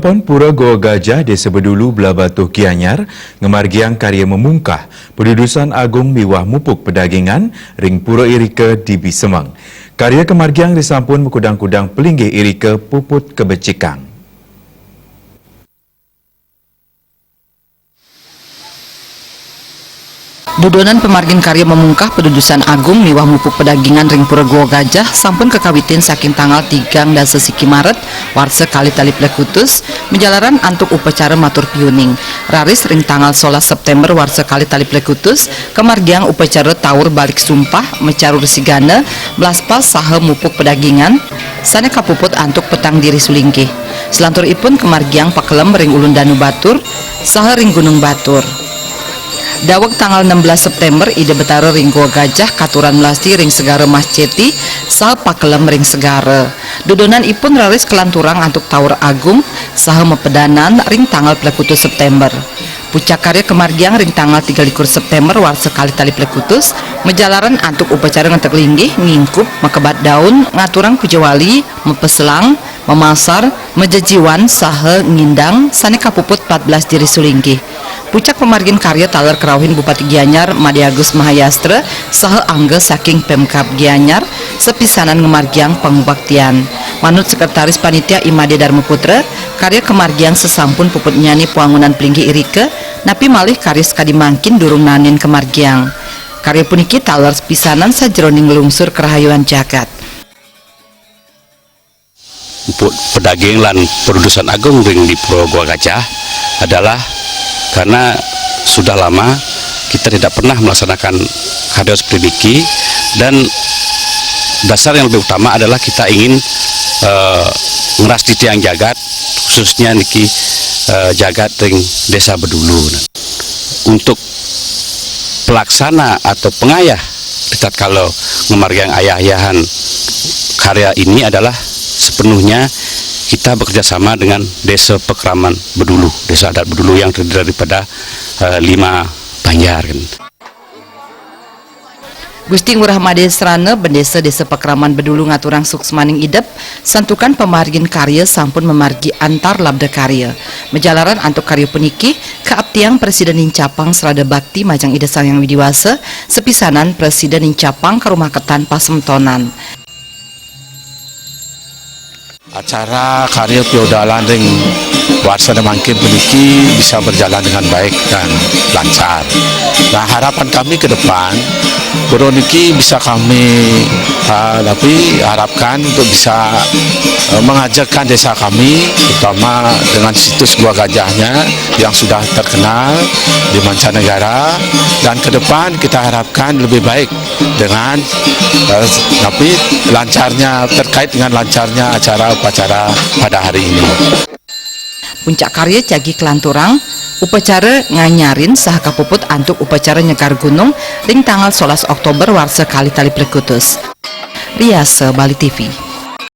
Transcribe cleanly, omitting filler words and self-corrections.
Kelempon Pura Goa Gajah Desa Bedulu Belah Batuh Gianyar ngemargiang karya memungkah Pendudusan Agung Miwah Mupuk Pedagingan Ring Pura Irika di Bisemang. Karya kemargiang disampun mekudang-kudang pelinggih Irika Puput Kebecikang. Dodonan pemargin karya memungkah Pendudusan Agung Miwah Mupuk Pedagingan Ring Pura Goa Gajah sampun kekawitin saking tanggal 3 dan sesiki Maret warsa kali tali plekutus menjalaran antuk upacara matur piuning raris ring tanggal 11 September warsa kali tali plekutus kemargiang upacara taur balik sumpah mecarur sigana belaspal saha mupuk pedagingan sana kapuput antuk petang diri sulingkih selanturipun kemargiang pakelem ring ulun danu batur saha ring gunung batur. Daweg tanggal 16 September ide betara ring Goa Gajah katuran melasti ring segara Mas Ceti sal pakelem ring segara dodonan ipun raris kelanturang antuk taur agung saha mepedanan ring tanggal plekutus September pucak karya kemargiang ring tanggal 13 September warsa kali tali plekutus menjalaran antuk upacara ngetek linggih ngingkup mekebat daun ngaturang pujawali mepeselang memasar mejejiwan saha ngindang sane kapuput 14 diri sulingkih. Pucak pemargin karya taler kerawin Bupati Gianyar Made Agus Mahayastra saha angge saking Pemkab Gianyar sepisanan ngemargiang pangubaktian. Manut Sekretaris Panitia Imade Dharma Putra, karya kemargiang sesampun puput nyani puangunan pelinggih Irika, napi malih karya sekadi mangkin durung nanin kemargiang. Karya puniki taler sepisanan sajroning ngelungsur kerahayuan jagat. Untuk pedaging lan Pendudusan Agung ring di Pura Goa Gajah adalah karena sudah lama kita tidak pernah melaksanakan karya seperti ini dan dasar yang lebih utama adalah kita ingin ngeras di tiang jagat khususnya niki jagat ring Desa Bedulu. Untuk pelaksana atau pengayah tatkala ngemargiang ayah-ayahan karya ini adalah sepenuhnya kita bekerja sama dengan Desa Pekraman Bedulu, Desa Adat Bedulu yang terdiri daripada 5 banjar. Gusti Ngurah Made Srana Bendesa Desa Pekraman Bedulu ngaturang suksmaning idep santukan pemargin karya sampun memargi antar labda karya menjalaran antuk karya puniki keabtiang Presiden Incapang Serada Bakti Majang Ida Sangyang Widiwasa sepisanan Presiden Incapang ke rumah ketan pasemtonan. Acara karya piodalan ring warsa mangkin peniki bisa berjalan dengan baik dan lancar. Nah, harapan kami ke depan Pura niki bisa kami harapkan untuk bisa mengajarkan desa kami terutama dengan situs Goa Gajahnya yang sudah terkenal di mancanegara dan ke depan kita harapkan lebih baik dengan tapi lancarnya terkait dengan lancarnya acara upacara pada hari ini. Puncak karya jagi kelanturang upacara nganyarin saha kapuput antuk upacara nyekar gunung ring tanggal 11 Oktober warsa kali tali plekutus. Riasa Bali TV.